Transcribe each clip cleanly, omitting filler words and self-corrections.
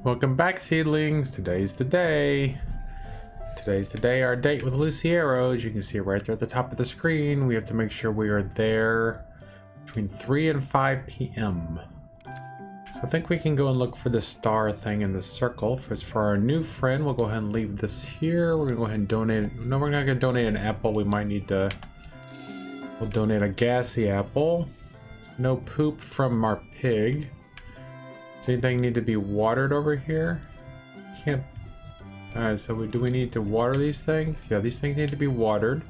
Welcome back, seedlings. Today's the day. Today's the day, our date with Lucy Arrows. You can see it right there at the top of the screen. We have to make sure we are there between 3 and 5 p.m. So I think we can go and look for the star thing in the circle. If it's for our new friend, we'll go ahead and leave this here. We're gonna go ahead and donate. No, we're not gonna donate an apple. We might need to. We'll donate a gassy apple. No poop from our pig. Does anything need to be watered over here? Can't. Alright, so do we need to water these things? Yeah, these things need to be watered.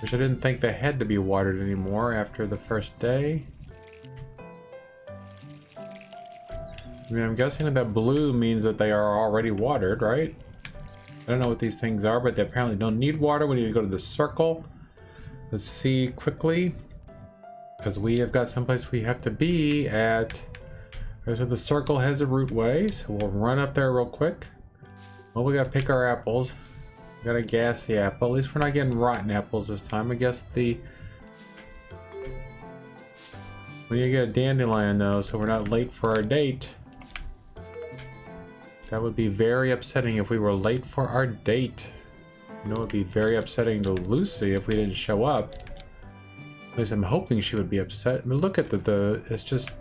Which I didn't think they had to be watered anymore after the first day. I mean, I'm guessing that blue means that they are already watered, right? I don't know what these things are, but they apparently don't need water. We need to go to the circle. Let's see quickly. Because we have got someplace we have to be at. So the circle has a route way, so we'll run up there real quick. Well, we gotta pick our apples. We gotta gas the apple. At least we're not getting rotten apples this time. I guess we need to get a dandelion though, so we're not late for our date. That would be very upsetting if we were late for our date. You know, it would be very upsetting to Lucy if we didn't show up. At least I'm hoping she would be upset. I mean, look at it's just...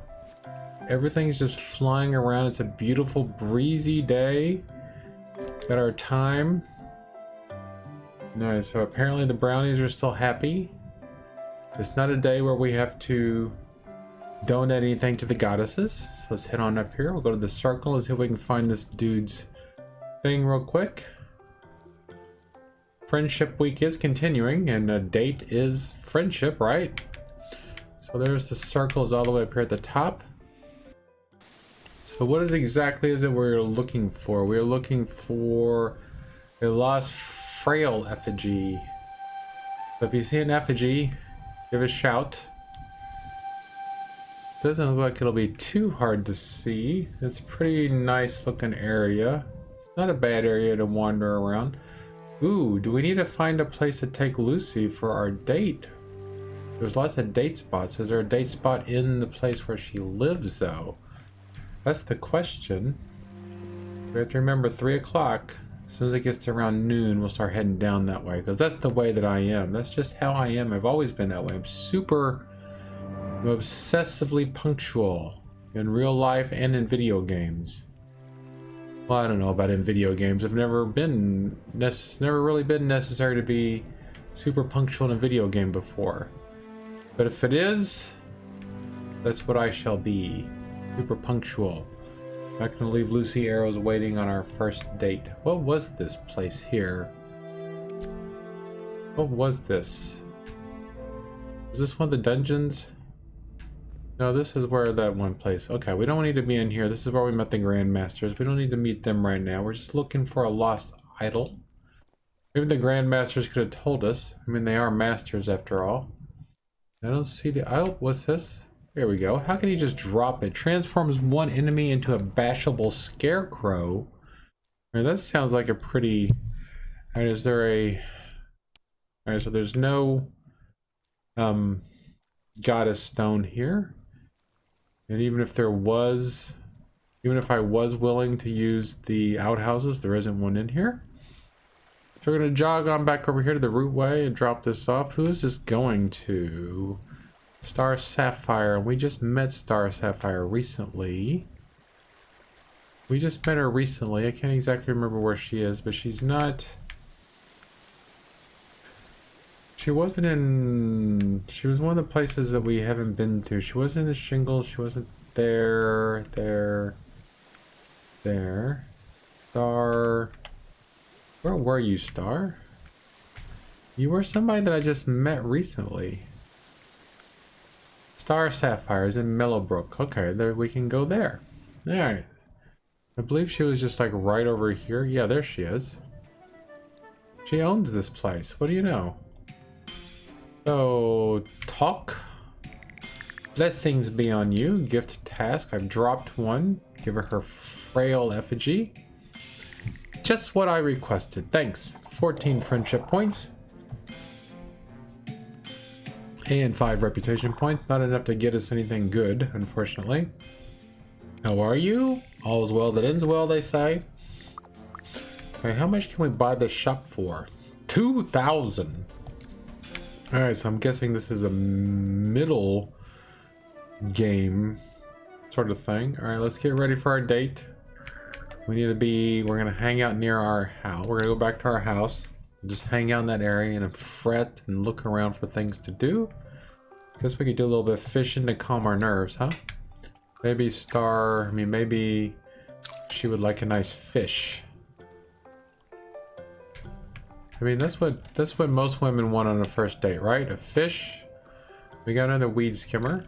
Everything's just flying around. It's a beautiful breezy day. Got our time. Alright, so apparently the brownies are still happy. It's not a day where we have to donate anything to the goddesses. So let's head on up here. We'll go to the circle and see if we can find this dude's thing real quick. Friendship week is continuing, and a date is friendship, right? So there's the circles all the way up here at the top. So what exactly is it we're looking for? We're looking for a lost frail effigy. So if you see an effigy, give a shout. Doesn't look like it'll be too hard to see. It's a pretty nice looking area. It's not a bad area to wander around. Ooh, do we need to find a place to take Lucy for our date? There's lots of date spots. Is there a date spot in the place where she lives though? That's the question. We have to remember 3 o'clock. As soon as it gets to around noon, we'll start heading down that way. Because that's the way that I am. That's just how I am. I've always been that way. I'm obsessively punctual. In real life and in video games. Well, I don't know about in video games. I've never really been necessary to be super punctual in a video game before. But if it is, that's what I shall be. Super punctual. Not gonna leave Lucy Arrows waiting on our first date. What was this place here? What was this? Is this one of the dungeons? No, this is where that one place. Okay, we don't need to be in here. This is where we met the Grandmasters. We don't need to meet them right now. We're just looking for a lost idol. Maybe the Grandmasters could have told us. I mean, they are masters after all. I don't see the idol. What's this? There we go. How can he just drop it? Transforms one enemy into a bashable scarecrow. I mean, that sounds like a pretty... Alright, is there a... Alright, so there's no... goddess stone here. And even if there was... Even if I was willing to use the outhouses, there isn't one in here. So we're going to jog on back over here to the route way and drop this off. Who is this going to? Star Sapphire. We just met Star Sapphire recently. We just met her recently. I can't exactly remember where she is, but she's not... She wasn't in... She was one of the places that we haven't been to. She wasn't in the shingle. She wasn't there. Star... Where were you, Star? You were somebody that I just met recently. Star Sapphire is in Mellowbrook. Okay, there we can go there. Alright. I believe she was just like right over here. Yeah, there she is. She owns this place. What do you know? So, talk. Blessings be on you. Gift task. I've dropped one. Give her her frail effigy. Just what I requested. Thanks. 14 friendship points. And 5 reputation points. Not enough to get us anything good, unfortunately. How are you? All's well that ends well, they say. Alright, how much can we buy this shop for? 2,000. Alright, so I'm guessing this is a middle game sort of thing. Alright, let's get ready for our date. We're gonna hang out near our house. We're gonna go back to our house and just hang out in that area and fret and look around for things to do. Guess we could do a little bit of fishing to calm our nerves, huh? Maybe maybe she would like a nice fish. I mean, that's what most women want on a first date, right? A fish. We got another weed skimmer.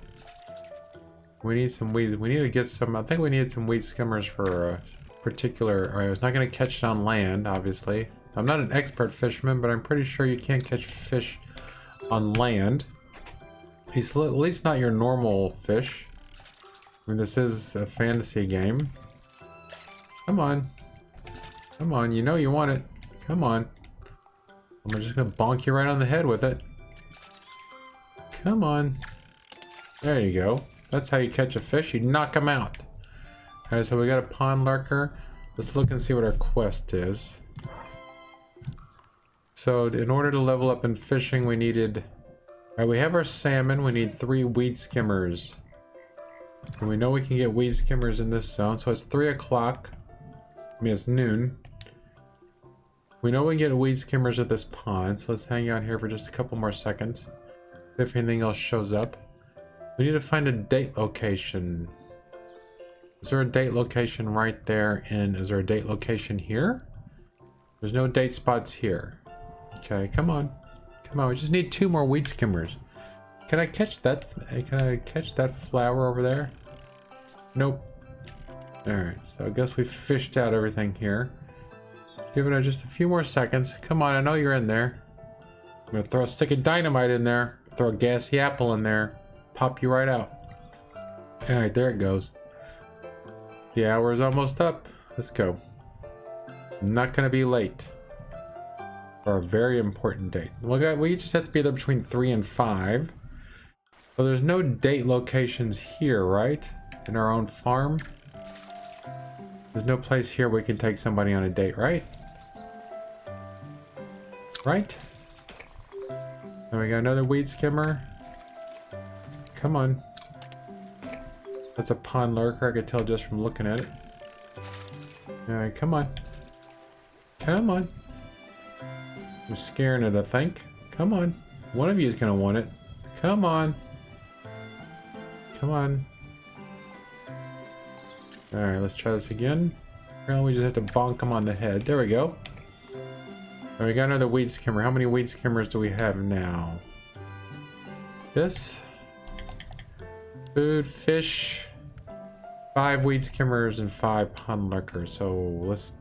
We need some weed. We need to get some. I think we need some weed skimmers for a particular. I was not going to catch it on land, obviously. I'm not an expert fisherman, but I'm pretty sure you can't catch fish on land. At least not your normal fish. I mean, this is a fantasy game. Come on. Come on, you know you want it. Come on. I'm just gonna bonk you right on the head with it. Come on. There you go. That's how you catch a fish. You knock them out. Alright, so we got a pond lurker. Let's look and see what our quest is. So in order to level up in fishing, we needed... Alright, we have our salmon. We need 3 weed skimmers. And we know we can get weed skimmers in this zone. So it's 3 o'clock. I mean, it's noon. We know we can get weed skimmers at this pond. So let's hang out here for just a couple more seconds. See if anything else shows up. We need to find a date location. Is there a date location right there? And is there a date location here? There's no date spots here. Okay, come on. Come on, we just need 2 more weed skimmers. Can I catch that? Can I catch that flower over there? Nope. Alright, so I guess we fished out everything here. Give it just a few more seconds. Come on, I know you're in there. I'm gonna throw a stick of dynamite in there. Throw a gassy apple in there. Pop you right out. Alright, there it goes. The hour is almost up. Let's go. I'm not gonna be late. For a very important date. We just have to be there between 3 and 5. So there's no date locations here, right? In our own farm. There's no place here we can take somebody on a date, right? Right? Then we got another weed skimmer. Come on. That's a pond lurker, I could tell just from looking at it. Alright, come on. Come on. I'm scaring it, I think. Come on. One of you is gonna want it. Come on. Come on. Alright, let's try this again. Apparently we just have to bonk him on the head. There we go. And we got another weed skimmer. How many weed skimmers do we have now? This. Food, fish. 5 weed skimmers and 5 pond lurkers. So let's...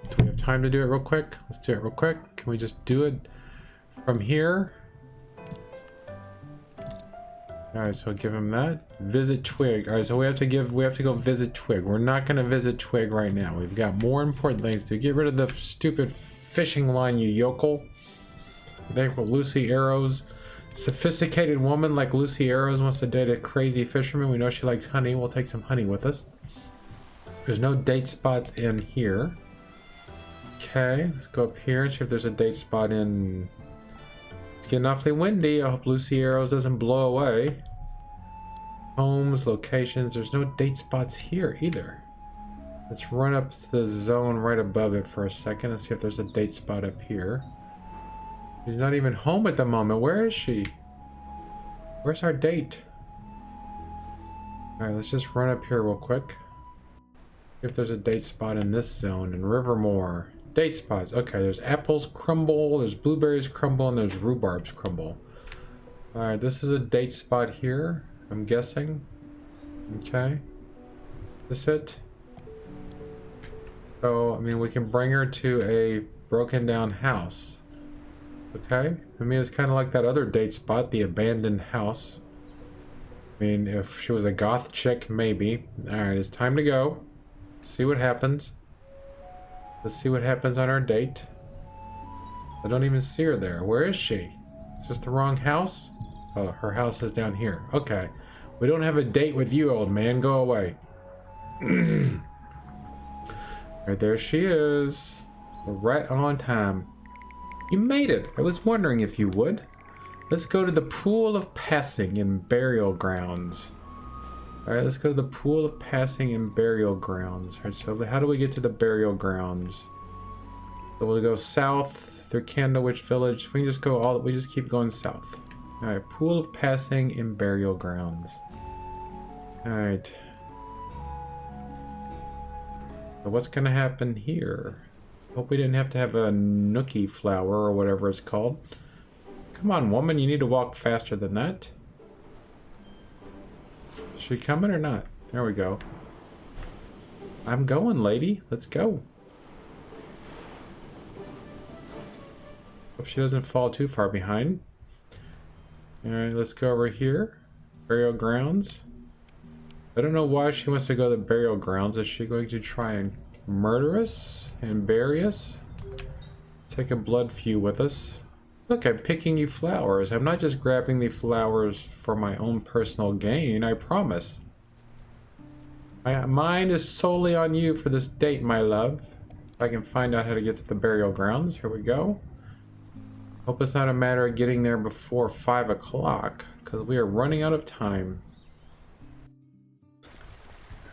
Do we have time to do it real quick? Let's do it real quick. Can we just do it from here? Alright, so give him that. Visit Twig. Alright, so we have to go visit Twig. We're not gonna visit Twig right now. We've got more important things to do. Get rid of the stupid fishing line, you yokel. Thankful Lucy Arrows. Sophisticated woman like Lucy Arrows wants to date a crazy fisherman. We know she likes honey. We'll take some honey with us. There's no date spots in here. Okay, let's go up here and see if there's a date spot in... It's getting awfully windy. I hope Lucy Arrows doesn't blow away. Homes, locations. There's no date spots here either. Let's run up to the zone right above it for a second and see if there's a date spot up here. She's not even home at the moment. Where is she? Where's our date? Alright, let's just run up here real quick. If there's a date spot in this zone in Rivermore. Date spots. Okay, there's apples crumble, there's blueberries crumble, and there's rhubarbs crumble. Alright, this is a date spot here, I'm guessing. Okay. Is this it? So, I mean, we can bring her to a broken down house. Okay. I mean, it's kind of like that other date spot, the abandoned house. I mean, if she was a goth chick, maybe. Alright, it's time to go. Let's see what happens. Let's see what happens on our date. I don't even see her there. Where is she? Is this the wrong house? Oh, her house is down here. Okay. We don't have a date with you, old man. Go away. Right there she is. Right on time. You made it. I was wondering if you would. Let's go to the Pool of Passing and Burial Grounds. Alright, let's go to the Pool of Passing and Burial Grounds. Alright, so how do we get to the Burial Grounds? So we'll go south through Candlewich Village. We can just go we just keep going south. Alright, Pool of Passing and Burial Grounds. Alright. So what's gonna happen here? Hope we didn't have to have a nookie flower or whatever it's called. Come on, woman, you need to walk faster than that. Is she coming or not? There we go. I'm going, lady. Let's go. Hope she doesn't fall too far behind. Alright, let's go over here. Burial grounds. I don't know why she wants to go to the burial grounds. Is she going to try and murder us and bury us? Take a blood feud with us. Look, I'm picking you flowers. I'm not just grabbing the flowers for my own personal gain, I promise. My mind is solely on you for this date, my love. If I can find out how to get to the burial grounds. Here we go. Hope it's not a matter of getting there before 5 o'clock, because we are running out of time.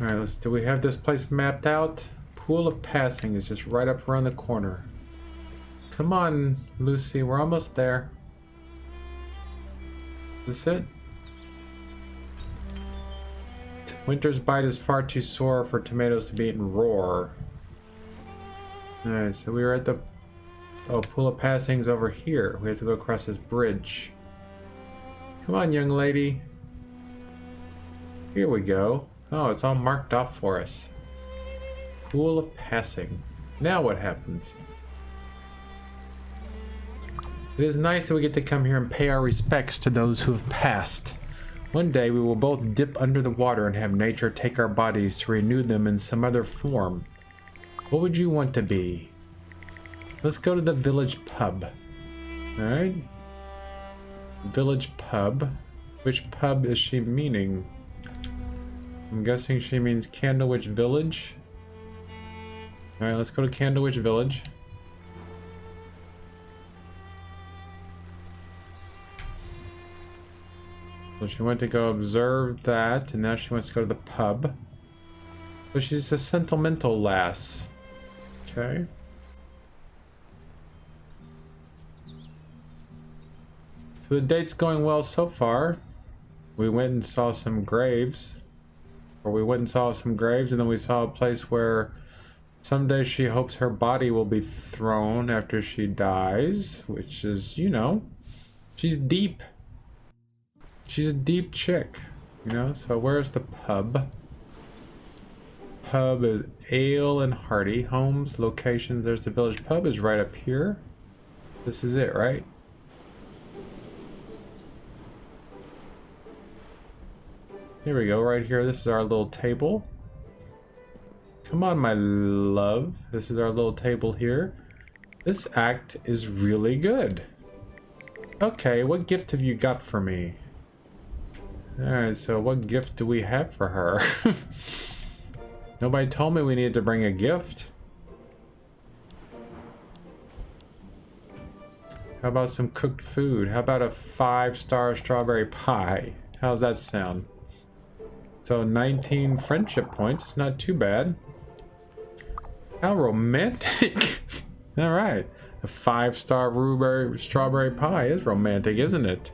Alright, do we have this place mapped out? Pool of Passing is just right up around the corner. Come on, Lucy, we're almost there. Is this it? Winter's bite is far too sore for tomatoes to be eaten raw. Alright, so we were at the... Oh, Pool of Passing's over here. We have to go across this bridge. Come on, young lady. Here we go. Oh, it's all marked off for us. Pool of Passing. Now what happens? It is nice that we get to come here and pay our respects to those who have passed. One day we will both dip under the water and have nature take our bodies to renew them in some other form. What would you want to be? Let's go to the village pub. Alright. Village pub. Which pub is she meaning? I'm guessing she means Candlewich Village. Alright, let's go to Candlewich Village. So she went to go observe that, and now she wants to go to the pub. But she's a sentimental lass. Okay. So the date's going well so far. We went and saw some graves. Or we went and saw some graves, and then we saw a place where someday she hopes her body will be thrown after she dies. Which is, you know, she's deep. She's a deep chick, you know? So where's the pub? Pub is Ale and Hearty. Homes, locations, there's the village pub is right up here. This is it, right? Here we go, right here. This is our little table. Come on, my love. This is our little table here. This act is really good. Okay, what gift have you got for me? Alright, so what gift do we have for her? Nobody told me we needed to bring a gift. How about some cooked food? How about a 5-star strawberry pie? How's that sound? So 19 friendship points. It's not too bad. How romantic. Alright. A 5-star strawberry pie is romantic, isn't it?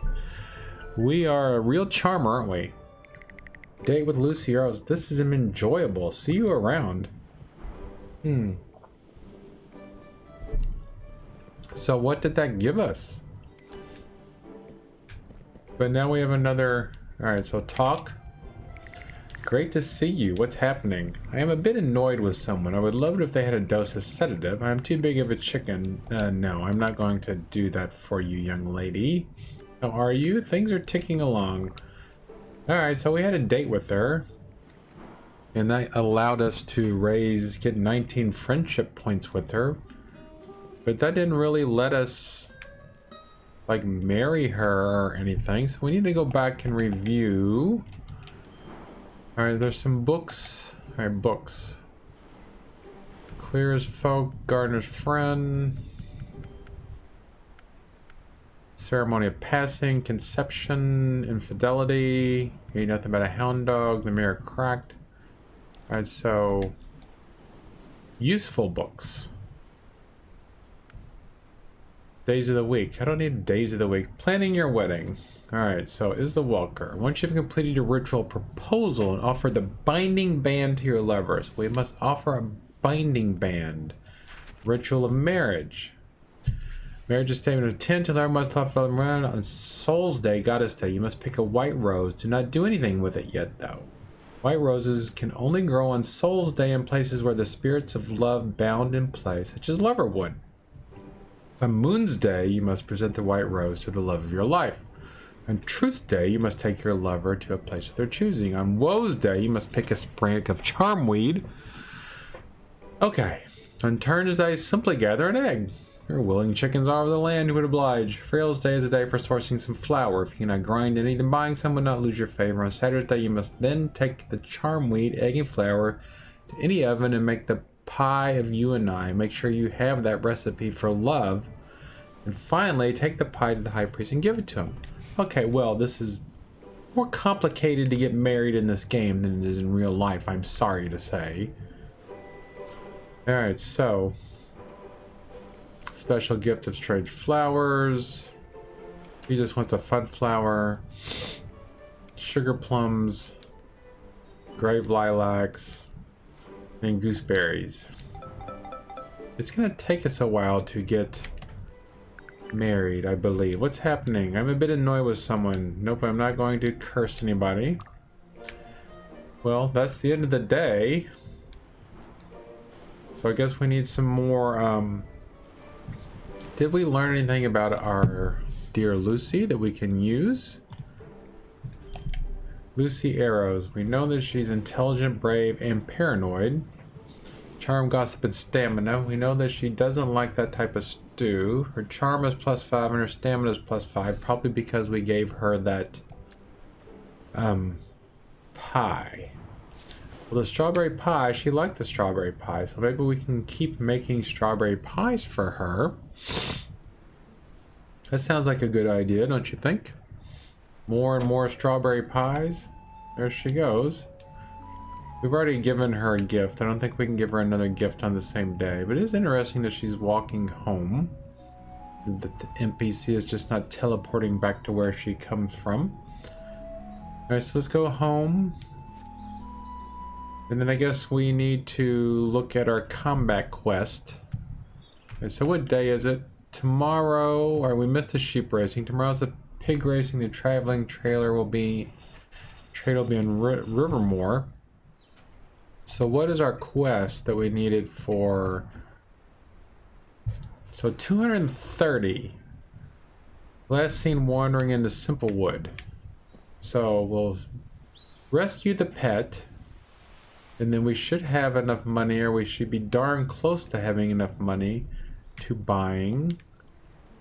We are a real charmer, aren't we? Date with Lucy Rose. This is enjoyable. See you around. So what did that give us? But now we have another... Alright, so talk. Great to see you. What's happening? I am a bit annoyed with someone. I would love it if they had a dose of sedative. I'm too big of a chicken. No, I'm not going to do that for you, young lady. How are you? Things are ticking along. Alright, so we had a date with her. And that allowed us to get 19 friendship points with her. But that didn't really let us, like, marry her or anything. So we need to go back and review. Alright, there's some books. Alright, books. Clear as folk, gardener's friend. Ceremony of passing, conception, infidelity. Ain't nothing but a hound dog, the mirror cracked. Alright, so useful books. Days of the week. I don't need days of the week. Planning your wedding. Alright, so is the Welker. Once you've completed your ritual proposal and offered the binding band to your lovers, we must offer a binding band. Ritual of marriage. Marriage is statement of intent to learn must love around on Soul's Day, Goddess Day. You must pick a white rose. Do not do anything with it yet, though. White roses can only grow on Soul's Day in places where the spirits of love bound in play, such as Loverwood. On Moon's Day, you must present the white rose to the love of your life. On Truth's Day, you must take your lover to a place of their choosing. On Woe's Day, you must pick a sprig of charmweed. Okay. On Turn's Day, simply gather an egg. There are willing chickens all over the land who would oblige. Frail's Day is a day for sourcing some flour. If you cannot grind any, then buying some would not lose your favor. On Saturday's Day, you must then take the charmweed, egg, and flour to any oven and make the pie of you and I. Make sure you have that recipe for love. And finally, take the pie to the high priest and give it to him. Okay, well, this is more complicated to get married in this game than it is in real life, I'm sorry to say. Alright, so special gift of strange flowers. He just wants a fun flower. Sugar plums. Grave lilacs. And gooseberries. It's gonna take us a while to get married, I believe. What's happening? I'm a bit annoyed with someone. Nope, I'm not going to curse anybody. Well, that's the end of the day. So I guess we need some more, did we learn anything about our dear Lucy that we can use? Lucy Arrows. We know that she's intelligent, brave, and paranoid. Charm, gossip, and stamina. We know that she doesn't like that type of stew. Her charm is +5 and her stamina is +5. Probably because we gave her that pie. Well, the strawberry pie, she liked the strawberry pie, so maybe we can keep making strawberry pies for her. That sounds like a good idea, don't you think? More and more strawberry pies. There she goes. We've already given her a gift. I don't think we can give her another gift on the same day, but it is interesting that she's walking home. That the NPC is just not teleporting back to where she comes from. Alright, so let's go home. And then I guess we need to look at our combat quest. Okay, so what day is it? Tomorrow, or we missed the sheep racing. Tomorrow's the pig racing. The traveling trailer will be in Rivermore. So what is our quest that we needed for? So 230. Last seen wandering into Simplewood. So we'll rescue the pet. And then we should have enough money, or we should be darn close to having enough money to buying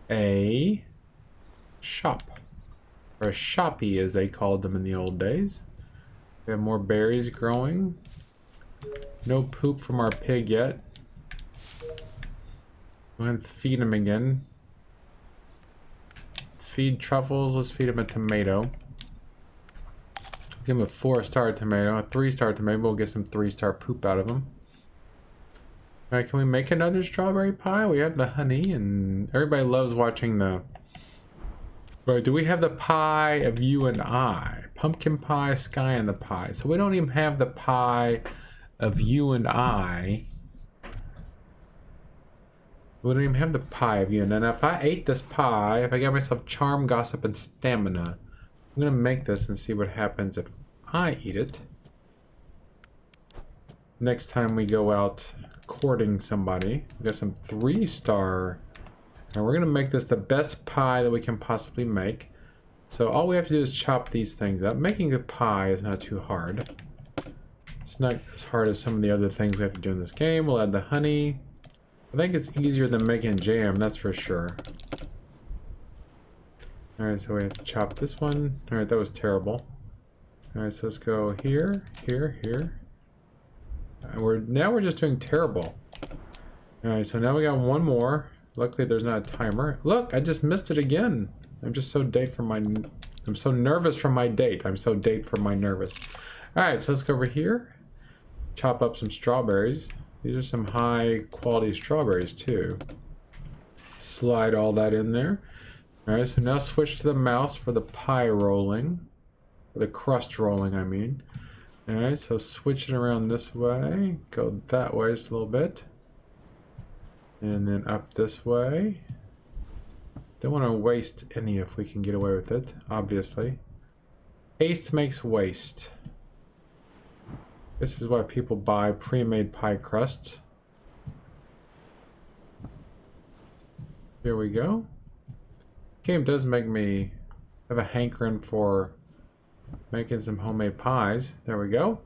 a shop. Or a shoppy, as they called them in the old days. We have more berries growing. No poop from our pig yet. Go ahead and feed him again. Feed truffles. Let's feed him a tomato. Give him a 4-star tomato, a 3-star tomato. We'll get some 3-star poop out of him. Alright, can we make another strawberry pie? We have the honey, and everybody loves watching the... Right, do we have the pie of you and I? Pumpkin pie, sky, and the pie. So we don't even have the pie of you and I. We don't even have the pie of you and I. Now, if I ate this pie, if I got myself charm, gossip, and stamina, I'm gonna make this and see what happens if I eat it. Next time we go out courting somebody, we got some 3-star. And we're gonna make this the best pie that we can possibly make. So all we have to do is chop these things up. Making a pie is not too hard. It's not as hard as some of the other things we have to do in this game. We'll add the honey. I think it's easier than making jam, that's for sure. Alright, so we have to chop this one. Alright, that was terrible. Alright, so let's go here, here, here. And now we're just doing terrible. Alright, so now we got one more. Luckily there's not a timer. Look, I just missed it again. I'm so nervous from my date. I'm so date from my nervous. Alright, so let's go over here. Chop up some strawberries. These are some high quality strawberries too. Slide all that in there. Alright, so now switch to the mouse for the pie rolling. For the crust rolling, I mean. Alright, so switch it around this way. Go that way just a little bit. And then up this way. Don't want to waste any if we can get away with it, obviously. Haste makes waste. This is why people buy pre-made pie crusts. Here we go. Game does make me have a hankering for making some homemade pies. There we go.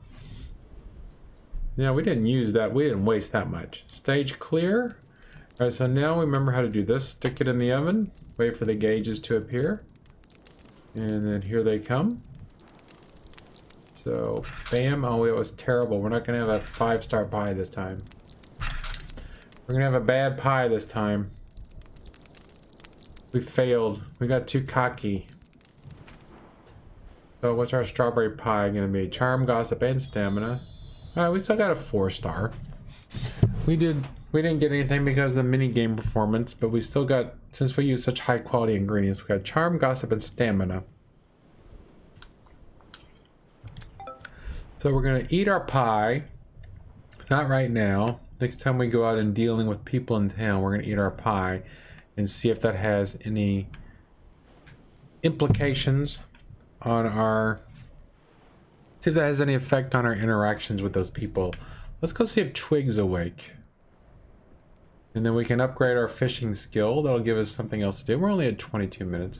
Now we didn't use that. We didn't waste that much. Stage clear. All right, so now we remember how to do this. Stick it in the oven. Wait for the gauges to appear. And then here they come. So, bam. Oh, it was terrible. We're not going to have a 5-star pie this time. We're going to have a bad pie this time. We failed. We got too cocky. So, what's our strawberry pie going to be? Charm, gossip, and stamina. Alright, we still got a 4-star. We didn't get anything because of the mini game performance, but we still got, since we use such high quality ingredients, we got charm, gossip, and stamina. So we're gonna eat our pie. Not right now. Next time we go out and dealing with people in town, we're gonna eat our pie and see if that has any implications on our, see if that has any effect on our interactions with those people. Let's go see if Twig's awake. And then we can upgrade our fishing skill. That'll give us something else to do. We're only at 22 minutes.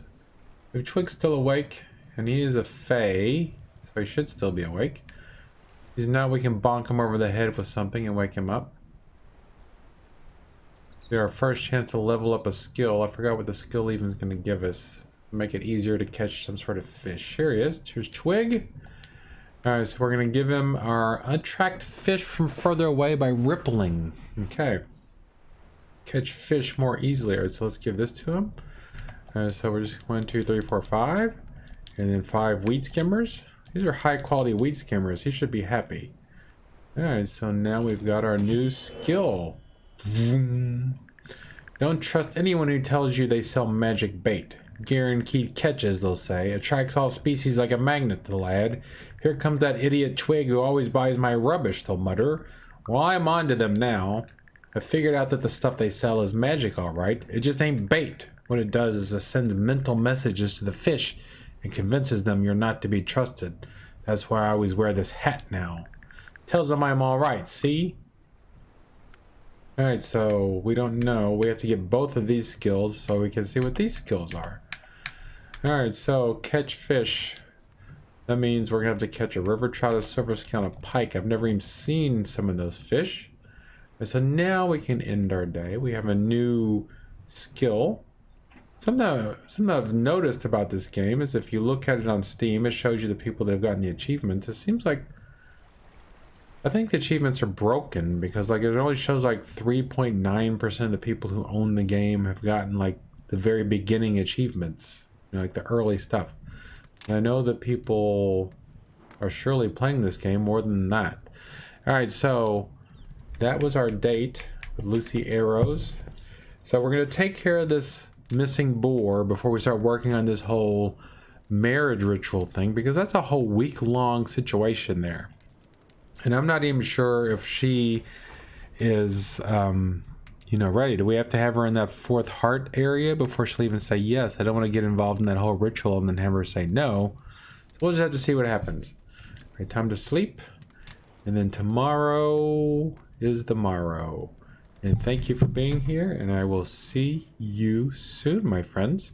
If Twig's still awake, and he is a fae, so he should still be awake. If he's not, we can bonk him over the head with something and wake him up. Be our first chance to level up a skill. I forgot what the skill even is going to give us. Make it easier to catch some sort of fish. Here he is. Here's Twig. Alright, so we're going to give him our attract fish from further away by rippling. Okay. Catch fish more easily. Alright, so let's give this to him. So we're just 1, 2, 3, 4, 5. And then 5 weed skimmers. These are high quality weed skimmers. He should be happy. Alright, so now we've got our new skill. Don't trust anyone who tells you they sell magic bait. Guaranteed catches, they'll say. Attracts all species like a magnet, the lad. Here comes that idiot Twig who always buys my rubbish, they'll mutter. Well, I'm on to them now. I figured out that the stuff they sell is magic, alright. It just ain't bait. What it does is it sends mental messages to the fish and convinces them you're not to be trusted. That's why I always wear this hat now. Tells them I'm alright, see? Alright, so we don't know. We have to get both of these skills so we can see what these skills are. Alright, so catch fish. That means we're going to have to catch a river trout, a silver scale, and a pike. I've never even seen some of those fish. And so now we can end our day. We have a new skill. Something I've noticed about this game is if you look at it on Steam, it shows you the people that have gotten the achievements. It seems like, I think the achievements are broken because like it only shows like 3.9% of the people who own the game have gotten like the very beginning achievements, you know, like the early stuff. And I know that people are surely playing this game more than that. All right, so that was our date with Lucy Arrows. So we're going to take care of this missing boar before we start working on this whole marriage ritual thing, because that's a whole week-long situation there. And I'm not even sure if she is, you know, ready. Do we have to have her in that 4th heart area before she'll even say yes? I don't want to get involved in that whole ritual and then have her say no. So we'll just have to see what happens. All right, time to sleep. And then tomorrow is the morrow. And thank you for being here, and I will see you soon, my friends.